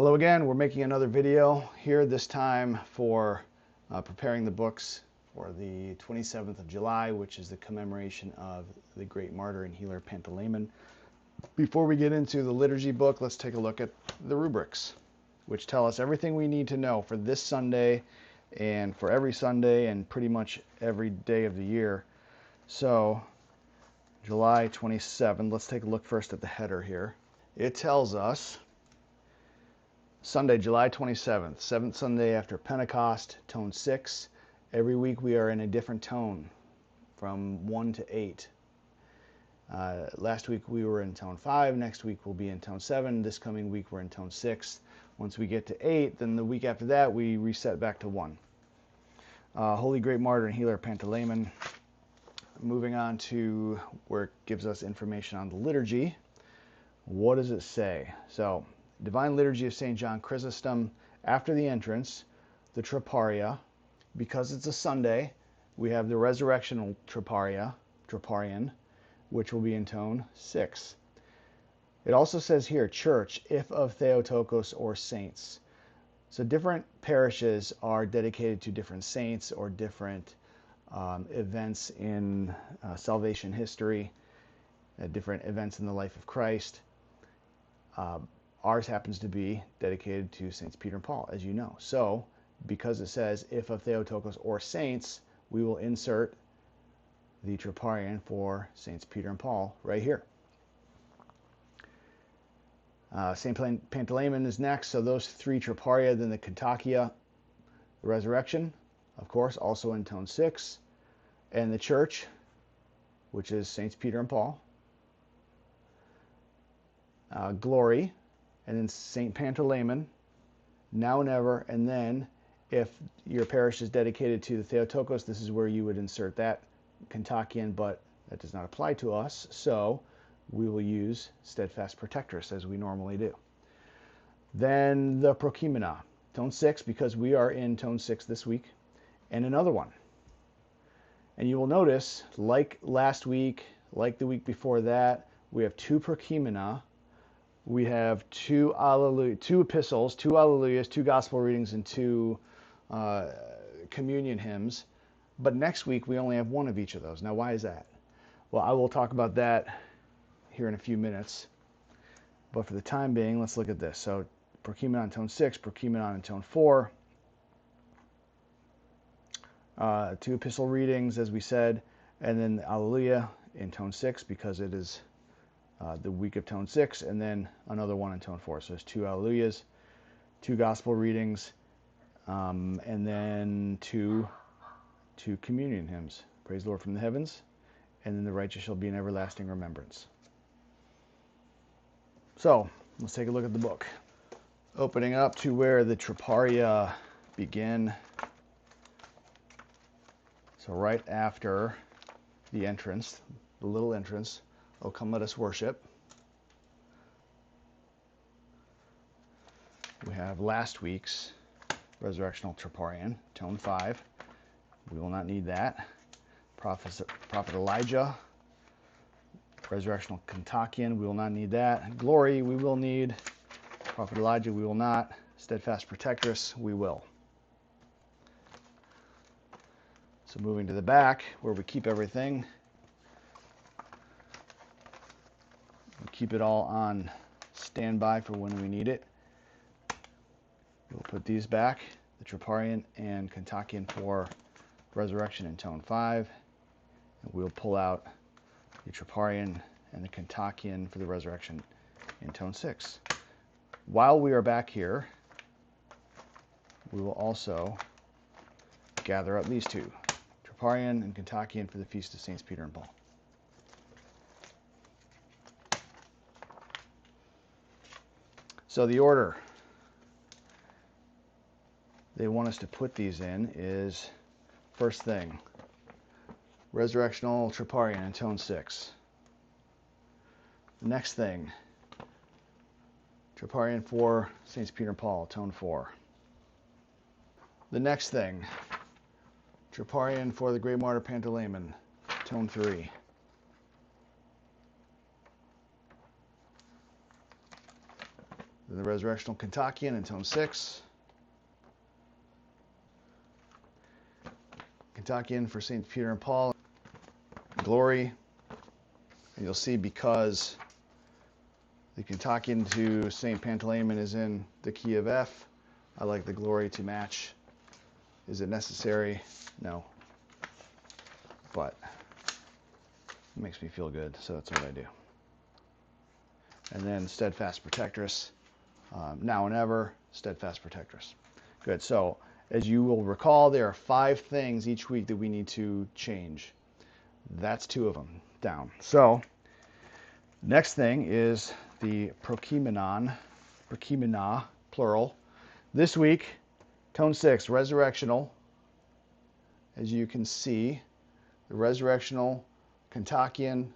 Hello again. We're making another video here, this time for preparing the books for the 27th of July, which is the commemoration of the great martyr and healer Pantaleimon. Before we get into the liturgy book, let's take a look at the rubrics, which tell us everything we need to know for this Sunday and for every Sunday and pretty much every day of the year. So, July 27th, let's take a look first at the header here. It tells us Sunday, July 27th, 7th Sunday after Pentecost, tone 6. Every week we are in a different tone from 1 to 8. Last week we were in tone 5, next week we'll be in tone 7, this coming week we're in tone 6. Once we get to 8, then the week after that we reset back to 1. Holy Great Martyr and Healer Pantaleimon. Moving on to where it gives us information on the liturgy. What does it say? So, Divine Liturgy of St. John Chrysostom, after the entrance, the Troparia. Because it's a Sunday, we have the Resurrectional Troparion, which will be in tone 6. It also says here, Church, if of Theotokos or saints. So different parishes are dedicated to different saints or different events in salvation history, different events in the life of Christ. Ours happens to be dedicated to Saints Peter and Paul, as you know. So, because it says, if of Theotokos or saints, we will insert the Troparion for Saints Peter and Paul right here. St. Pantaleimon is next, so those three Troparia, then the Kontakia, the Resurrection, of course, also in tone 6, and the Church, which is Saints Peter and Paul, Glory, and then St. Pantaleimon, now and ever, and then if your parish is dedicated to the Theotokos, this is where you would insert that Kontakion, but that does not apply to us, so we will use Steadfast Protectress as we normally do. Then the Prokimena, tone 6, because we are in tone 6 this week, and another one. And you will notice, like last week, like the week before that, we have two Prokimena. We have two epistles, two Alleluias, two gospel readings, and two communion hymns. But next week we only have one of each of those. Now, why is that? Well, I will talk about that here in a few minutes. But for the time being, let's look at this. So, Prokimena in tone 6, Prokimena in tone 4. Two epistle readings, as we said, and then the Alleluia in tone 6 because it is the week of tone 6, and then another one in tone 4. So there's two Alleluias, two gospel readings, and then two communion hymns. Praise the Lord from the heavens, and then the righteous shall be in everlasting remembrance. So let's take a look at the book. Opening up to where the Troparia begin. So right after the entrance, the little entrance, "O come, let us worship." We have last week's Resurrectional Troparion, tone 5. We will not need that. Prophet Elijah, Resurrectional Kontakion, we will not need that. Glory, we will need. Prophet Elijah, we will not. Steadfast Protectress, we will. So moving to the back, where we keep everything. We keep it all on standby for when we need it. We'll put these back, the Troparion and Kontakion for Resurrection in tone 5. And we'll pull out the Troparion and the Kontakion for the Resurrection in tone 6. While we are back here, we will also gather up these two, Troparion and Kontakion for the Feast of Saints Peter and Paul. So the order they want us to put these in is, first thing, Resurrectional Troparion in tone 6. The next thing, Troparion for Saints Peter and Paul, tone 4. The next thing, Troparion for the Great Martyr Pantaleimon, tone 3. Then the Resurrectional Kentuckian in tone 6. Kentuckian for St. Peter and Paul. Glory. And you'll see because the Kentuckian to St. Pantaleon is in the key of F, I like the Glory to match. Is it necessary? No. But it makes me feel good, so that's what I do. And then Steadfast Protectress. Now and ever, Steadfast Protectress. Good. So, as you will recall, there are 5 things each week that we need to change. That's 2 of them down. So, next thing is the Prokeimenon, plural. This week, tone 6, resurrectional. As you can see, the resurrectional Prokeimenon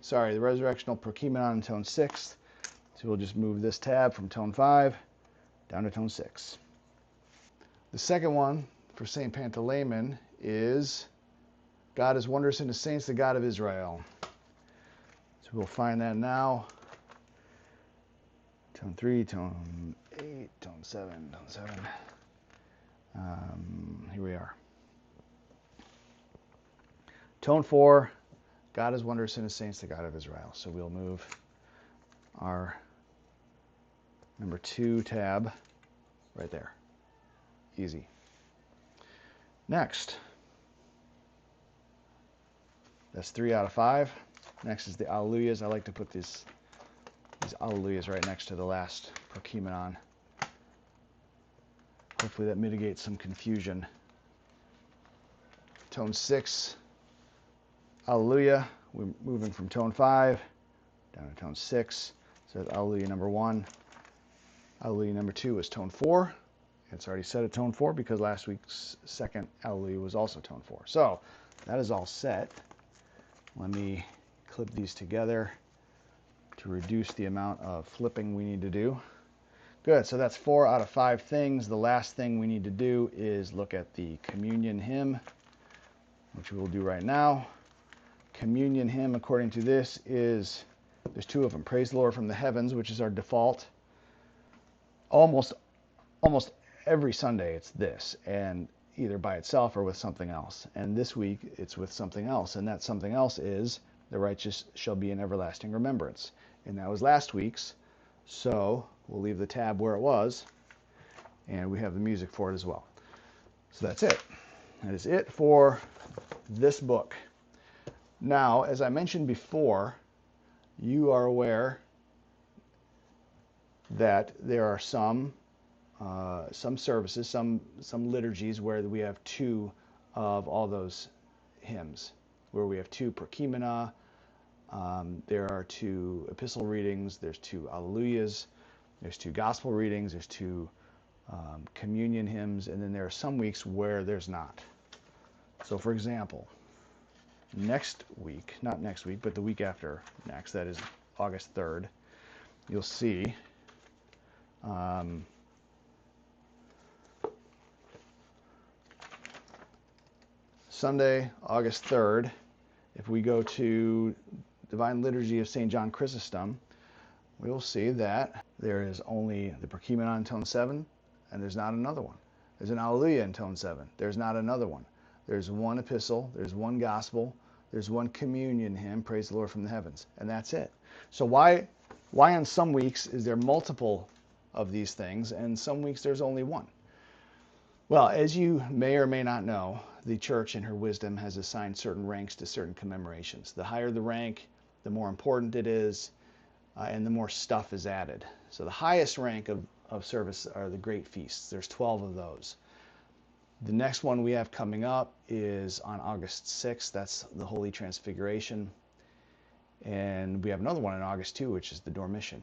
in tone 6. So we'll just move this tab from tone 5 down to tone 6. The second one for St. Pantaleon is God is wondrous in his saints, the God of Israel. So we'll find that now. Tone 3, tone 8, tone 7, tone 7. Here we are. Tone 4, God is wondrous in his saints, the God of Israel. So we'll move our number 2 tab right there. Easy. Next. That's 3 out of 5. Next is the Alleluias. I like to put these Alleluias right next to the last Prokeimenon. Hopefully that mitigates some confusion. Tone 6, Alleluia. We're moving from tone 5 down to tone 6. So that's Alleluia number 1. Alleluia number 2 is tone 4. It's already set at tone 4 because last week's second Alleluia was also tone 4. So that is all set. Let me clip these together to reduce the amount of flipping we need to do. Good, so that's 4 out of 5 things. The last thing we need to do is look at the communion hymn, which we will do right now. Communion hymn, according to this, is, there's 2 of them. Praise the Lord from the Heavens, which is our default. Almost every Sunday it's this, and either by itself or with something else. And this week it's with something else, and that something else is the righteous shall be in everlasting remembrance. And that was last week's, so we'll leave the tab where it was, and we have the music for it as well. So that's it. That is it for this book. Now, as I mentioned before, you are aware that there are some services, some liturgies where we have 2 of all those hymns, where we have 2 Prokeimena, there are 2 epistle readings, there's 2 Alleluias, there's 2 gospel readings, there's 2 communion hymns, and then there are some weeks where there's not. So for example, next week, not next week, but the week after next, that is August 3rd, you'll see Sunday, August 3rd, if we go to Divine Liturgy of St. John Chrysostom, we will see that there is only the Prokeimenon in tone 7, and there's not another one. There's an Alleluia in tone 7. There's not another one. There's 1 epistle, there's 1 gospel, there's 1 communion hymn, praise the Lord from the heavens, and that's it. So why on some weeks is there multiple of these things, and some weeks there's only 1? Well, as you may or may not know, the Church in her wisdom has assigned certain ranks to certain commemorations. The higher the rank, the more important it is, and the more stuff is added. So the highest rank of service are the great feasts. There's 12 of those. The next one we have coming up is on August 6th. That's the Holy Transfiguration. And we have another one on August 2, which is the Dormition.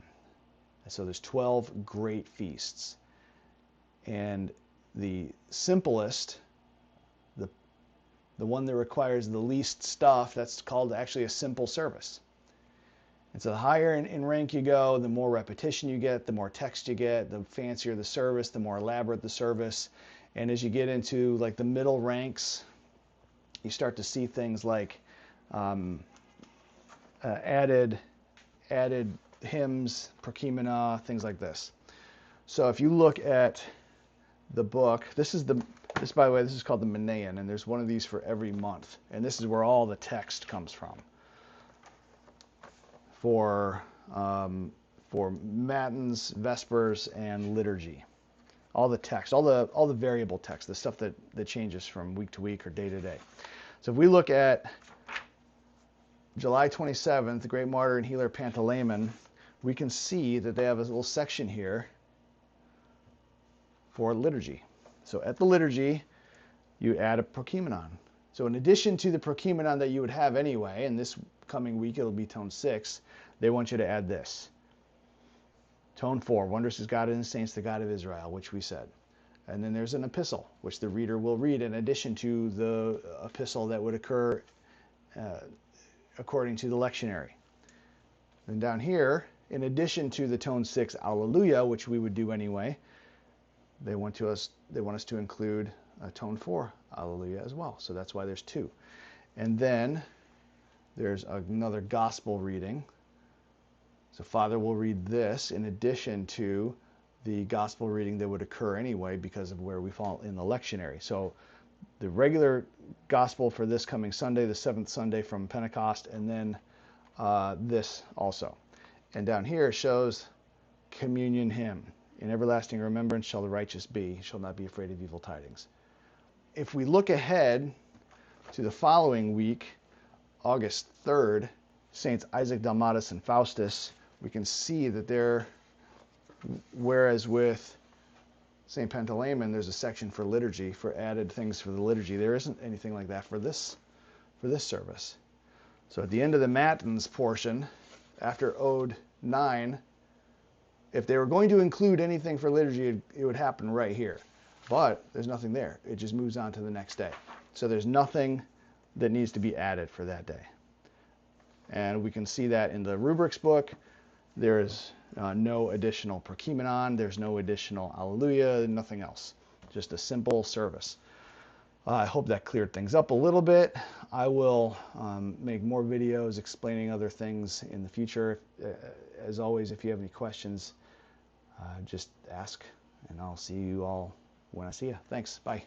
So there's 12 great feasts. And the simplest, the one that requires the least stuff, that's called actually a simple service. And so the higher in rank you go, the more repetition you get, the more text you get, the fancier the service, the more elaborate the service. And as you get into like the middle ranks, you start to see things like added hymns, Prokeimena, things like this. So if you look at the book, this, by the way, this is called the Manaean, and there's one of these for every month. And this is where all the text comes from for Matins, Vespers, and Liturgy. All the text, all the variable text, the stuff that changes from week to week or day to day. So if we look at July 27th, the great martyr and healer Pantaleimon, we can see that they have a little section here for liturgy. So at the liturgy, you add a prokimenon. So in addition to the prokimenon that you would have anyway, and this coming week it'll be tone 6, they want you to add this. Tone 4, wondrous is God and his saints, the God of Israel, which we said. And then there's an epistle, which the reader will read in addition to the epistle that would occur according to the lectionary. And down here, in addition to the tone 6 Alleluia, which we would do anyway, they want us to include a tone 4 Alleluia as well. So that's why there's 2. And then there's another gospel reading. So Father will read this in addition to the gospel reading that would occur anyway because of where we fall in the lectionary. So the regular gospel for this coming Sunday, the 7th Sunday from Pentecost, and then this also. And down here it shows communion hymn. In everlasting remembrance shall the righteous be, shall not be afraid of evil tidings. If we look ahead to the following week, August 3rd, Saints Isaac, Dalmatis, and Faustus, we can see that they're, whereas with St. Pantaleimon, there's a section for liturgy, for added things for the liturgy. There isn't anything like that for this service. So at the end of the Matins portion, after Ode 9, if they were going to include anything for liturgy, it would happen right here. But there's nothing there. It just moves on to the next day. So there's nothing that needs to be added for that day. And we can see that in the rubrics book. There is no additional prokimenon. There's no additional Alleluia, nothing else. Just a simple service. I hope that cleared things up a little bit. I will make more videos explaining other things in the future. As always, if you have any questions, just ask, and I'll see you all when I see you. Thanks. Bye.